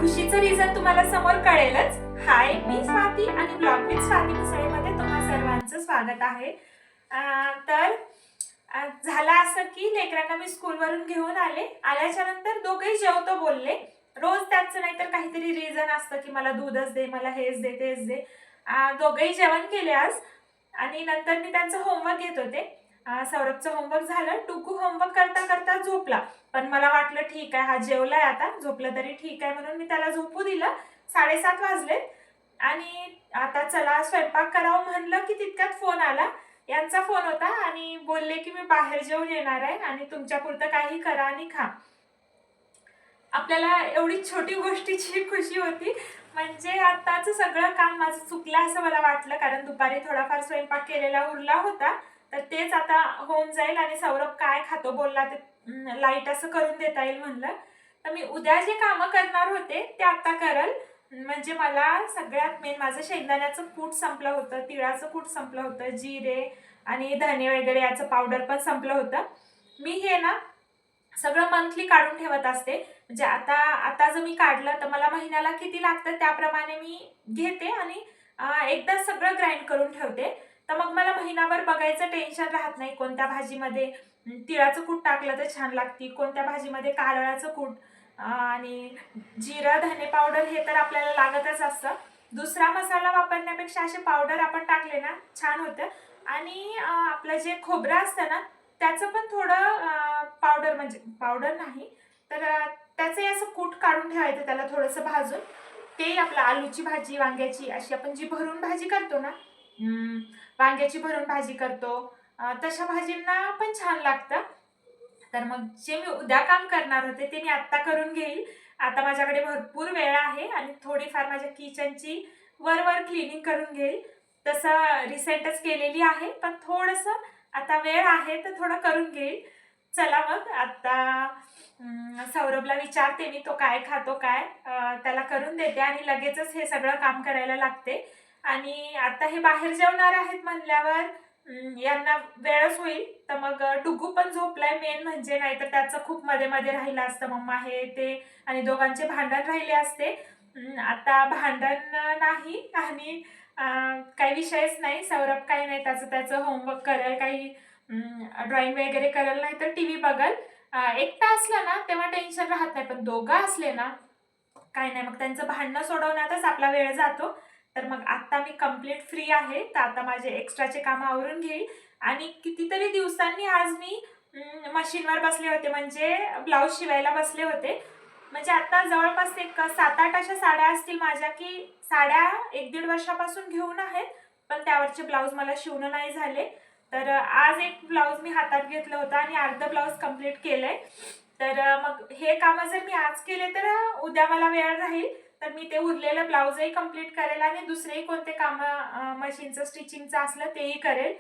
खुशीचं reason तुम्हाला समोर कळेलच. हाय, मी स्वाती आणि ब्लॉग विथ स्वाती मिसळीमध्ये तुम्हा सर्वांचं स्वागत आहे. तर झालं असं की लेकरांना मी स्कूलवरून घेऊन आल्याच्या नंतर दोघेही जेवतो बोलले. रोज त्याचं नाहीतर काहीतरी रिझन असतं की मला दूधच दे, मला हेच दे, तेच दे. दोघेही जेवण केले आज आणि नंतर मी त्यांचं होमवर्क घेत होते. सौरभचं होमवर्क झालं. टुकू होमवर्क करता करता झोपला, पण मला वाटलं ठीक आहे, हा जेवलाय आता, झोपलं तरी ठीक आहे म्हणून मी त्याला झोपू दिलं. 7:30 वाजलेत आणि आता चला स्वयंपाक करावं म्हणलं की तितक्यात फोन आला. यांचा फोन होता आणि बोलले की मी बाहेर जेवून येणार आहे आणि तुमच्यापुरतं काही करा आणि खा. आपल्याला एवढी छोटी गोष्टीची खुशी होती. म्हणजे आताचं सगळं काम माझं चुकलं असं मला वाटलं, कारण दुपारी थोडाफार स्वयंपाक केलेला उरला होता, तर तेच आता होऊन जाईल. आणि सौरभ काय खातो बोलला ते लाईट असं करून देता येईल म्हणलं. तर मी उद्या जे कामं करणार होते ते आता करल. म्हणजे मला सगळ्यात मेन माझं शेंगदाण्याचं कूट संपलं होतं, तिळाचं कूट संपलं होतं, जिरे आणि धने वगैरे याचं पावडर पण संपलं होतं. मी हे ना सगळं मंथली काढून ठेवत असते. म्हणजे आता जर मी काढलं तर मला महिन्याला किती लागतं त्याप्रमाणे मी घेते आणि एकदा सगळं ग्राइंड करून ठेवते. तर मग मला महिनाभर बघायचं टेन्शन राहत नाही. कोणत्या भाजीमध्ये तिळाचं कूट टाकलं तर छान लागते, कोणत्या भाजीमध्ये कारळाचं कूट आणि जिरं धने पावडर हे तर आपल्याला लागतच असतं. दुसरा मसाला वापरण्यापेक्षा असे पावडर आपण टाकले ना छान होतं. आणि आपलं जे खोबरं असतं ना त्याचं पण थोडं पावडर, म्हणजे पावडर नाही तर त्याचंही असं कूट काढून ठेवायचं, त्याला थोडंसं भाजून. ते आपलं आलूची भाजी, वांग्याची अशी आपण जी भरून भाजी करतो ना, वांग्याची भरून भाजी करतो तशा भाजींना पण छान लागतं. तर मग जे मी उद्या काम करणार होते ते मी आत्ता करून घेईल. आता माझ्याकडे भरपूर वेळ आहे आणि थोडीफार माझ्या किचनची वर क्लिनिंग करून घेईल. तसं रिसेंटच केलेली आहे, पण थोडंसं आता वेळ आहे तर थोडं करून घेईल. चला मग आता सौरभला विचारते मी, तो काय खातो काय, त्याला करून देते आणि लगेचच हे सगळं काम करायला लागते. आणि आता हे बाहेर जेवणार आहेत म्हणल्यावर यांना वेळच होईल. तर मग टुकू पण झोपलाय मेन म्हणजे, नाहीतर त्याचं खूप मध्ये मध्ये राहिलं असतं मम्मा हे ते, आणि दोघांचे भांडण राहिले असते. आता भांडण नाही आणि काही विषयच नाही. सौरभ काही नाही, त्याचं होमवर्क करेल, काही ड्रॉइंग वगैरे करेल, नाही तर टीव्ही बघल. एकटा असला ना तेव्हा टेन्शन राहत नाही, पण दोघं असले ना काही नाही, मग त्यांचं भांडणं सोडवण्यातच आपला वेळ जातो. तर मग आता मी कंप्लीट फ्री आहे, तर आता माझे एक्स्ट्राचे कामं आवरून घेईल. आणि कितीतरी दिवसांनी आज मी मशीनवर बसले होते, म्हणजे ब्लाऊज शिवायला बसले होते. म्हणजे आता जवळपास एक 7-8 अशा साड्या असतील माझ्या, की साड्या 1-1.5 वर्षापासून घेऊन आहेत, पण त्यावरचे ब्लाऊज मला शिवणं नाही झाले. तर आज एक ब्लाऊज मी हातात घेतलं होतं आणि अर्ध ब्लाऊज कंप्लीट केलंय. तर मग हे कामं जर मी आज केले तर उद्या मला वेळ राहील, तर मी ते उरलेलं ब्लाऊजही कंप्लीट करेल आणि दुसरेही कोणते कामं मशीनचं स्टिचिंगचं असलं तेही करेल.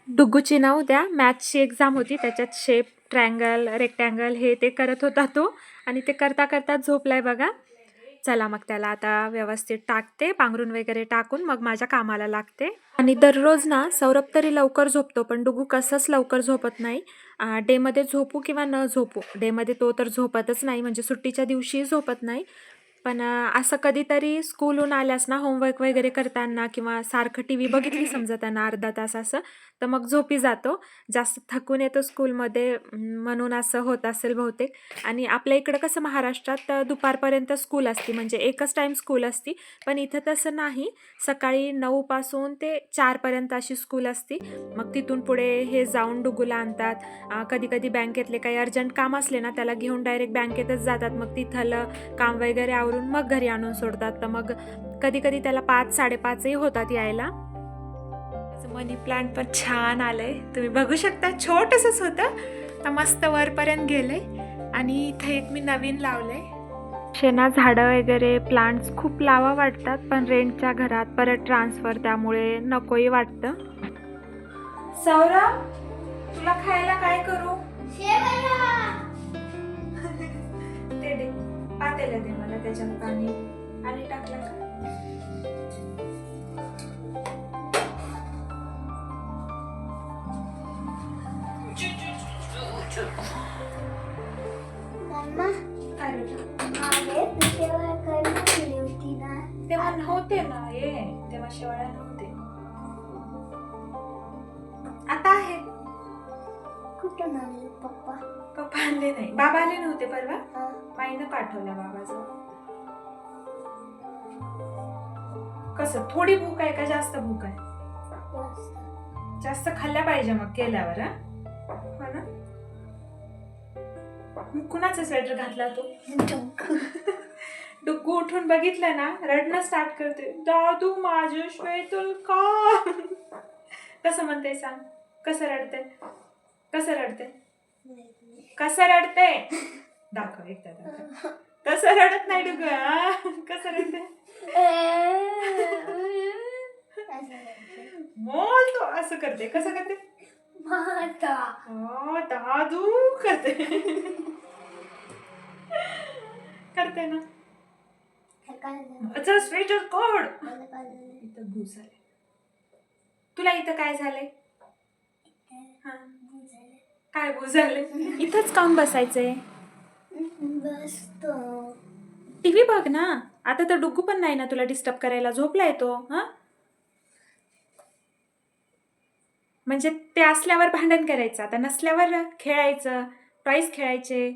डुग्गूची ना उद्या मॅथ्सची एक्झाम होती, त्याच्यात शेप, ट्रँगल, रेक्टँगल हे ते करत होता तो, आणि ते करता करता झोपलाय बघा. चला मग त्याला आता व्यवस्थित टाकते, पांघरून वगैरे टाकून मग माझ्या कामाला लागते. आणि दररोज ना सौरभ तरी लवकर झोपतो, पण डुगू कसंच लवकर झोपत नाही. डेमध्ये झोपू किंवा न झोपू, डेमध्ये तो तर झोपतच नाही, म्हणजे सुट्टीच्या दिवशी झोपत नाही. पण असं कधीतरी स्कूलहून आल्यास ना होमवर्क वगैरे करताना किंवा सारखं टी व्ही बघितली समजा त्यांना अर्धा तास असं, तर मग झोपी जातो. जास्त थकून येतो स्कूलमध्ये म्हणून असं होत असेल बहुतेक. आणि आपल्या इकडं कसं महाराष्ट्रात दुपारपर्यंत स्कूल असते, म्हणजे एकच टाईम स्कूल असते, पण इथं तसं नाही. सकाळी 9 पासून ते 4 पर्यंत अशी स्कूल असते. मग तिथून पुढे हे जाऊन डुगूला आणतात. कधी कधी बँकेतले काही अर्जंट काम असले ना त्याला घेऊन डायरेक्ट बँकेतच जातात, मग तिथलं काम वगैरे आवरून मग घरी आणून सोडतात. तर मग कधी कधी त्याला 5-5:30 होतात यायला. मनी प्लांट पण छान आलंय, तुम्ही बघू शकता. छोटंसंच होतं, तर मस्त वरपर्यंत गेलंय. आणि इथे एक मी नवीन लावलंय. शेणा झाडं वगैरे प्लांट्स खूप लावा वाटतात, पण रेंटच्या घरात परत ट्रान्सफर, त्यामुळे नकोही वाटतं. सौरभ, तुला खायला काय करू? ते दे, पातेलं दे मला, त्याच्यात पाणी टाकलं का? मम्मा, अरे आले तेव्हा नव्हते ना ये, तेव्हा शेवाळ्या नव्हते, आता आहे. कुठं आणले पप्पा? पप्पा आणले नाही, बाबा आले नव्हते परवा, हा. माईनं पाठवल्या बाबाचं. कसं थोडी भूक आहे का जास्त भूक आहे? जास्त खाल्ल्या पाहिजे मग केल्यावर. हो ना. कुणाचा स्वेटर घातला तू? डुग्गू उठून बघितलं ना रडणं स्टार्ट करते, दादू माझं स्वेटर का? कसं म्हणते सांग, कसं रडते, कसं रडते, कसं रडते दाखव एकदा दाखव. तसं रडत नाही डुग्गू, कसं रडते बोल तो, असं करते, कसं करते दादू करते. करते ना. अच्छा स्वेटर कोड इथं भूस झाले. तुला इथं काय झालंय? काय भूस झाले? इथंच काम बसायचंय. टीव्ही बघ ना. आता तर डुग्गू पण नाही ना तुला डिस्टर्ब करायला, झोपलाय तो. हा म्हणजे ते असल्यावर भांडण करायचं, आता नसल्यावर खेळायचं, टॉईस खेळायचे,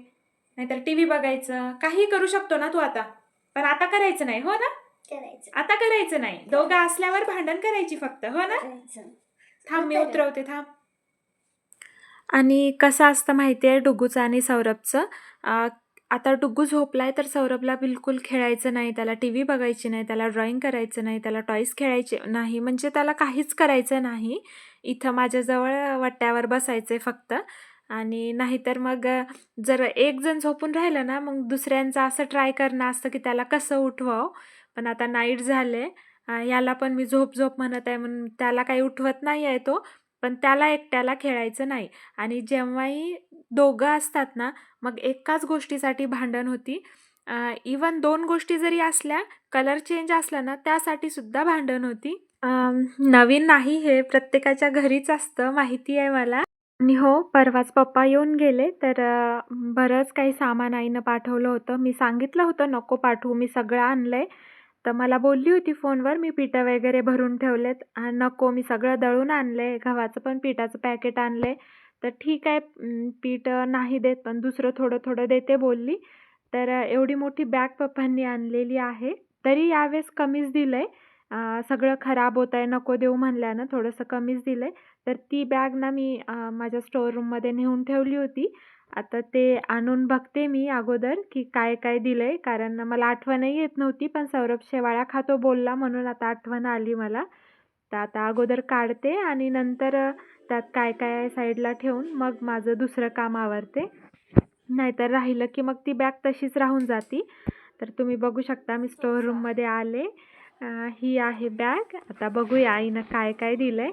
नाहीतर टीव्ही बघायचं, काही करू शकतो ना तू आता. पण आता करायचं नाही, हो ना? आता करायचं नाही. दोघं असल्यावर भांडण करायची फक्त, हो ना? थांब मी उतरवते, थांब. आणि कसं असतं माहितीये डुग्गूचं आणि सौरभचं, आता डुग्गू झोपलाय तर सौरभला बिलकुल खेळायचं नाही, त्याला टीव्ही बघायची नाही, त्याला ड्रॉइंग करायचं नाही, त्याला टॉईस खेळायचे नाही, म्हणजे त्याला काहीच करायचं नाही. इथं माझ्याजवळ वट्ट्यावर बसायचंय फक्त. आणि नाहीतर मग जर एक जण झोपून राहिलं ना मग दुसऱ्यांचं असं ट्राय करणं असतं की त्याला कसं उठवावं. पण आता नाईट झाले, याला पण मी झोप झोप म्हणत आहे म्हणून त्याला काही उठवत नाही आहे तो. पण त्याला एकट्याला खेळायचं नाही. आणि जेव्हाही दोघं असतात ना मग एकाच गोष्टीसाठी भांडण होती. इवन 2 गोष्टी जरी असल्या, कलर चेंज असला ना त्यासाठी सुद्धा भांडण होती. नवीन नाही, हे प्रत्येकाच्या घरीच असतं, माहिती आहे मला. आणि हो, परवाच पप्पा येऊन गेले तर बरंच काही सामान आईनं पाठवलं होतं. मी सांगितलं होतं नको पाठवू, मी सगळं आणलंय. तर मला बोलली होती फोनवर, मी पिठं वगैरे भरून ठेवलेत. नको, मी सगळं दळून आणलंय, गव्हाचं पण पिठाचं पॅकेट आणलंय. तर ठीक आहे, पीठ नाही देत पण दुसरं थोडं थोडं देते बोलली. तर एवढी मोठी बॅग पप्पांनी आणलेली आहे. तरी यावेळेस कमीच दिलंय. सगळं खराब होत आहे, नको देऊ म्हणल्यानं थोडंसं कमीच दिलंय. तर ती बॅग ना मी माझ्या स्टोअर रूममध्ये नेऊन ठेवली होती. आता ते आणून बघते मी अगोदर की काय काय दिलंय, कारण मला आठवणही येत नव्हती. पण सौरभ शेवाळ्या खातो बोलला म्हणून आता आठवण आली मला. तर आता अगोदर काढते आणि नंतर त्यात काय काय आहे साईडला ठेवून मग माझं दुसरं काम आवरते. नाहीतर राहिलं की मग ती बॅग तशीच राहून जाती. तर तुम्ही बघू शकता मी स्टोअर रूममध्ये आले. ही आहे बॅग. आता बघूया आईनं काय काय दिलंय.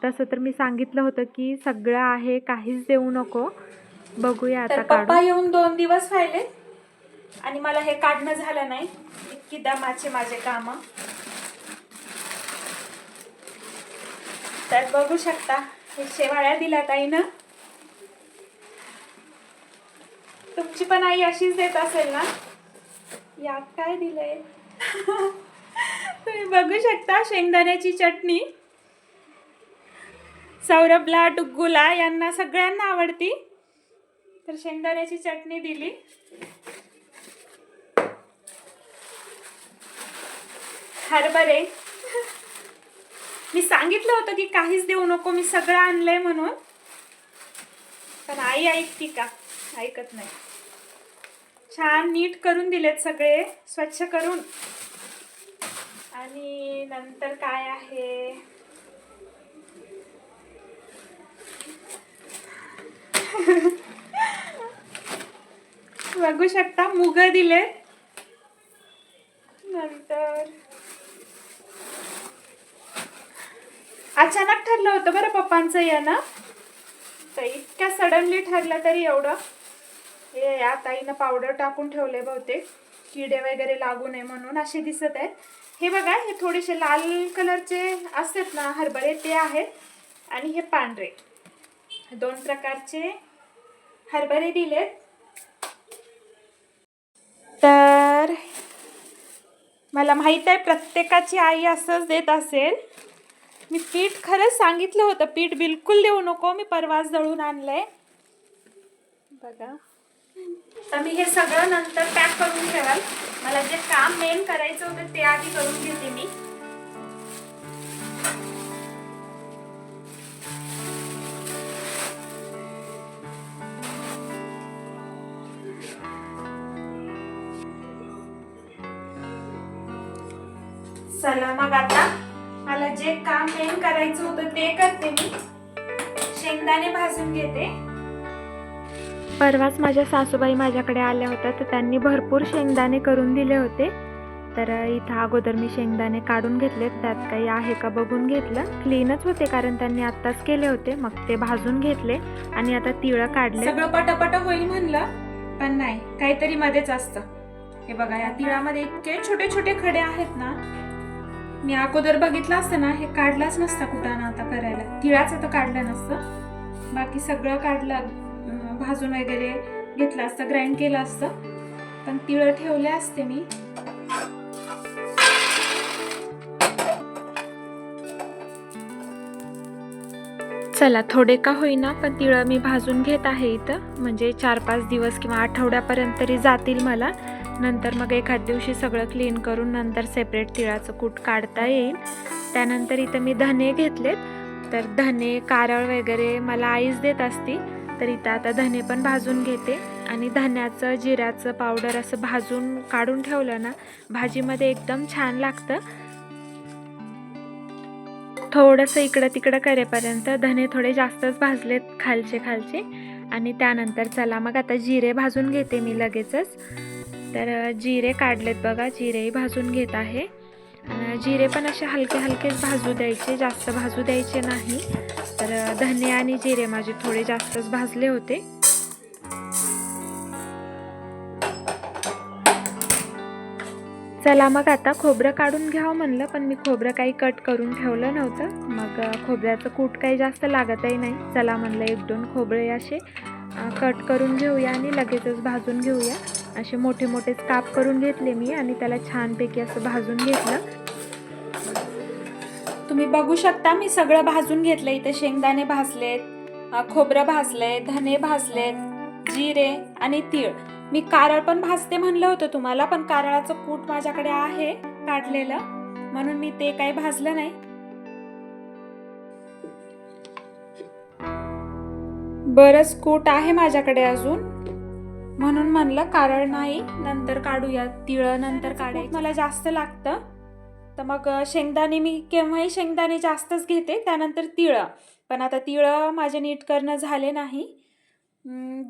तसं तर मी सांगितलं होतं की सगळं आहे, काहीच देऊ नको. बघूया आता. पप्पा येऊन 2 दिवस राहिले आणि मला हे काढणं झालं नाही. इतकी दमाचे माझे काम. तर बघू शकता हे शेवाळ्या दिल्यात आईनं. तुमची पण आई अशीच देत असेल ना. यात काय दिलंय तुम्ही बघू शकता, शेंगदाण्याची चटणी. सौरभला, डुग्गूला यांना सगळ्यांना आवडती. तर शेंगदाण्याची चटणी दिली. हरभरे. मी सांगितलं होतं की काहीच देऊ नको, मी सगळं आणलंय म्हणून. पण आई ऐकती का? ऐकत नाही. छान नीट करून दिलेत सगळे, स्वच्छ करून. आणि नंतर काय आहे, बघू शकता मुग दिले. नंतर अचानक ठरलं होतं बरं पप्पांचं येणं, तर इतक्या सडनली ठरलं. तरी एवढं हे यात आईनं पावडर टाकून ठेवले, बहुतेक किडे वगैरे लागू नये म्हणून असे दिसत आहेत. हे बघा, हे थोडेसे लाल कलरचे असतात ना हरभरे, ते आहेत. आणि हे पांढरे, 2 प्रकारचे हरभरे दिलेत. तर मला माहित आहे प्रत्येकाची आई असंच देत असेल. मी पीठ खरंच सांगितलं होतं, पीठ बिलकुल देऊ नको, मी परवाच दळून आणलंय बघा. तर मी हे सगळं नंतर पॅक करून ठेवाल. मला जे काम मेन करायचं होतं ते आधी करून घेते मी. चला मग आता मला जे काम मेन करायचं होतं ते करते मी. शेंगदाणे भाजून घेते. परवाच माझ्या सासूबाई माझ्याकडे आल्या होत्या, तर त्यांनी भरपूर शेंगदाणे करून दिले होते. तर इथं अगोदर मी शेंगदाणे काढून घेतले, त्यात काही आहे का बघून घेतलं. क्लीनच होते कारण त्यांनी आत्ताच केले होते. मग ते भाजून घेतले आणि आता तिळ काढले. सगळं पटापट होईल म्हणलं, पण नाही, काहीतरी मध्येच असतं. हे बघा, या तिळामध्ये इतके छोटे छोटे खडे आहेत ना. मी अगोदर बघितलं असतं ना, हे काढलाच नसता कुटाणा आता करायला. तिळाचं तर काढलं नसतं, बाकी सगळं काढलं, भाजून वगैरे घेतलं असतं, ग्राइंड केलं असतं, पण तिळ ठेवले असते मी. चला, थोडे का होईना पण तिळ मी भाजून घेत आहे इथं. म्हणजे 4-5 दिवस किंवा आठवड्यापर्यंत तरी जातील मला. नंतर मग एखाद दिवशी सगळं क्लीन करून नंतर सेपरेट तिळाचं कूट काढता येईल. त्यानंतर इथं मी धने घेतलेत. तर धने, कारळ वगैरे मला आईच देत असती. तर इथं आता धने पण भाजून घेते. आणि धन्याचं, जिऱ्याचं पावडर असं भाजून काढून ठेवलं ना, भाजीमध्ये एकदम छान लागतं. थोडंसं इकडं तिकडं करेपर्यंत धने थोडे जास्तच भाजलेत खालचे. आणि त्यानंतर चला मग आता जिरे भाजून घेते मी लगेचच. तर जिरे काढलेत बघा, जिरेही भाजून घेत आहे. जिरे पण असे हलकेच भाजू द्यायचे, जास्त भाजू द्यायचे नाही. तर धने आणि जिरे माझे थोडे जास्तच भाजले होते. चला मग आता खोबरं काढून घ्यावं म्हणलं, पण मी खोबरं काही कट करून ठेवलं नव्हतं. मग खोबऱ्याचं कूट काही जास्त लागतही नाही. चला म्हणलं 1-2 खोबरे असे कट करून घेऊया आणि लगेचच भाजून घेऊया. असे मोठेच काप करून घेतले मी आणि त्याला छानपैकी असं भाजून घेतलं. तुम्ही बघू शकता मी सगळं भाजून घेतलं. इथे शेंगदाणे भाजलेत, खोबरं भाजले, धने भाजलेत, जिरे आणि तीळ. मी कारळ पण भाजते म्हणलं होतं तुम्हाला, पण कारळाचं कूट माझ्याकडे आहे काढलेलं, म्हणून मी ते काही भाजलं नाही. बरंच कूट आहे माझ्याकडे अजून, म्हणून म्हणलं कारळ नाही, नंतर काढूया. तीळ नंतर काढायचं मला जास्त लागतं. तर मग शेंगदाणे मी केव्हाही शेंगदाणे जास्तच घेते, त्यानंतर तीळ. पण आता तीळ माझे नीट करणं झाले नाही.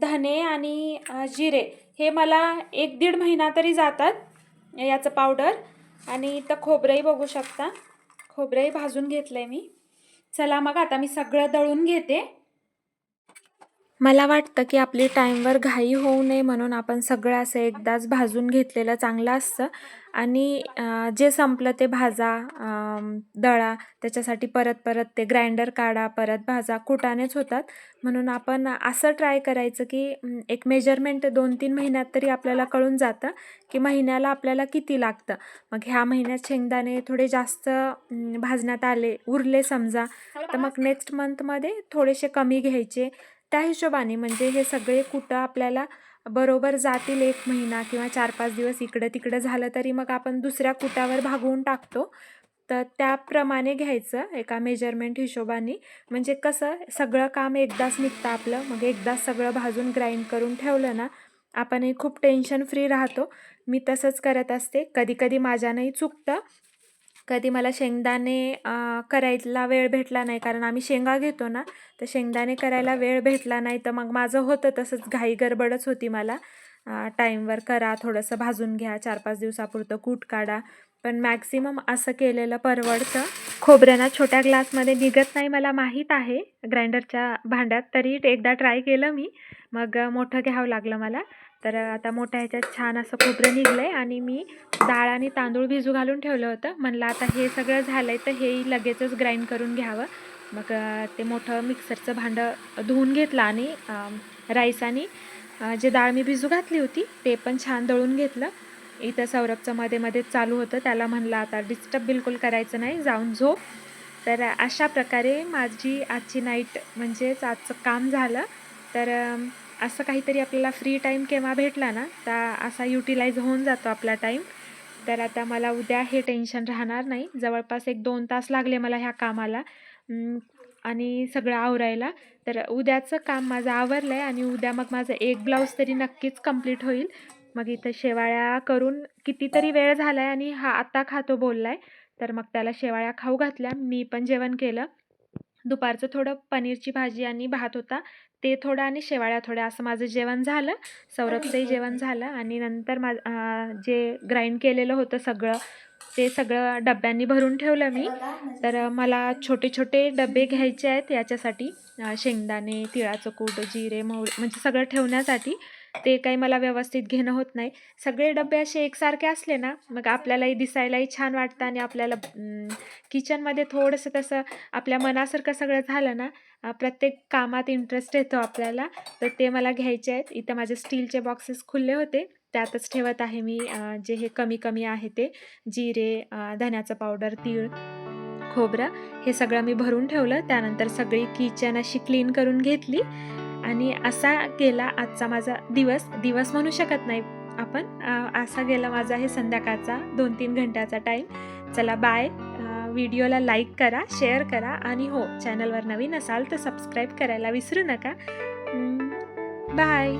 धने आणि जिरे हे मला 1-1.5 महिना तरी जातात याचं पावडर. आणि इथं खोबरंही बघू शकता, खोबरंही भाजून घेतलंय मी. चला मग आता मी सगळं दळून घेते. मला वाटतं की आपली टाईमवर घाई होऊ नये म्हणून आपण सगळं असं एकदाच भाजून घेतलेलं चांगलं असतं. आणि जे संपलं ते भाजा, दळा, त्याच्यासाठी परत ते ग्राइंडर काढा, परत भाजा, कुटानेच होतात. म्हणून आपण असं ट्राय करायचं की एक मेजरमेंट 2-3 महिन्यात तरी आपल्याला कळून जातं की महिन्याला आपल्याला किती लागतं. मग ह्या महिन्यात शेंगदाणे थोडे जास्त भाजण्यात आले, उरले समजा, तर मग नेक्स्ट मंथमध्ये थोडेसे कमी घ्यायचे. त्या हिशोबाने म्हणजे हे सगळे कुटं आपल्याला बरोबर जातील. 1 महिना किंवा 4-5 दिवस इकडं तिकडं झालं तरी मग आपण दुसऱ्या कुटावर भागवून टाकतो. तर त्याप्रमाणे घ्यायचं एका मेजरमेंट हिशोबाने. म्हणजे कसं सगळं काम एकदाच निघतं आपलं. मग एकदाच सगळं भाजून ग्राइंड करून ठेवलं ना, आपणही खूप टेन्शन फ्री राहतो. मी तसंच करत असते. कधी माझ्यानंही चुकतं. कधी मला शेंगदाणे करायला वेळ भेटला नाही, कारण आम्ही शेंगा घेतो ना, तर शेंगदाणे करायला वेळ भेटला नाही, तर मग माझं होतं तसंच, घाई गडबडच होती मला. टाईमवर करा, थोडंसं भाजून घ्या, 4-5 दिवसापुरतं कूट काढा. पण मॅक्सिमम असं केलेलं परवडतं. खोबऱ्यांना छोट्या ग्लासमध्ये निघत नाही मला माहीत आहे ग्राइंडरच्या भांड्यात, तरी एकदा ट्राय केलं मी, मग मोठं घ्यावं लागलं मला. तर आता मोठ्या ह्याच्यात छान असं खोबरं निघलं आहे. आणि मी डाळ आणि तांदूळ भिजू घालून ठेवलं होतं. म्हणलं आता हे सगळं झालं आहे तर हेही लगेचच ग्राइंड करून घ्यावं. मग ते मोठं मिक्सरचं भांडं धुवून घेतलं आणि राईस आणि जे डाळ मी भिजू घातली होती ते पण छान दळून घेतलं. इथं सौरभचं मध्ये मध्येच चालू होतं. त्याला म्हणलं आता डिस्टर्ब बिलकुल करायचं नाही, जाऊन झोप. तर अशा प्रकारे माझी आजची नाईट म्हणजेच आजचं काम झालं. तर असं काहीतरी आपल्याला फ्री टाईम केव्हा भेटला ना, तर असा युटिलाइज होऊन जातो आपला टाईम. तर आता मला उद्या हे टेन्शन राहणार नाही. जवळपास 1-2 तास लागले मला ह्या कामाला आणि सगळं आवरायला. तर उद्याचं काम माझं आवरलं आहे आणि उद्या मग माझं एक ब्लाऊज तरी नक्कीच कंप्लीट होईल. मग इथं शेवाळ्या करून कितीतरी वेळ झाला आहे आणि हा आता खातो बोलला आहे. तर मग त्याला शेवाळ्या खाऊ घातल्या. मी पण जेवण केलं. दुपारचं थोडं पनीरची भाजी आणि भात होता. ते थोडं आणि शेवाळ्या थोड्या असं माझं जेवण झालं. सौरभचंही जेवण झालं आणि नंतर जे ग्राइंड केलेलं होतं सगळं, ते सगळं डब्यांनी भरून ठेवलं मी. तर मला छोटे-छोटे डबे घ्यायचे आहेत याच्यासाठी शेंगदाणे, तिळाचं कूट, जिरे, मोहरी म्हणजे सगळं ठेवण्यासाठी. ते काही मला व्यवस्थित घेणं होत नाही. सगळे डबे असे एकसारखे असले ना, मग आपल्यालाही दिसायलाही छान वाटतं आणि आपल्याला किचनमध्ये थोडंसं तसं आपल्या मनासारखं सगळं झालं ना, प्रत्येक कामात इंटरेस्ट येतो आपल्याला. तर ते मला घ्यायचे आहेत. इथं माझे स्टीलचे बॉक्सेस खुले होते. त्यातच ठेवत आहे मी जे हे कमी-कमी आहे ते. जिरे, धण्याचं पावडर, तीळ, खोबरं हे सगळं मी भरून ठेवलं. त्यानंतर सगळी किचन अशी क्लीन करून घेतली आणि असा गेला आजचा माझा दिवस. दिवस म्हणू शकत नाही आपण. असा गेला माझा हे संध्याकाळचा 2-3 घंट्याचा टाईम. चला बाय. व्हिडिओला लाईक करा, शेअर करा आणि हो, चॅनलवर नवीन असाल तर सबस्क्राईब करायला विसरू नका. बाय.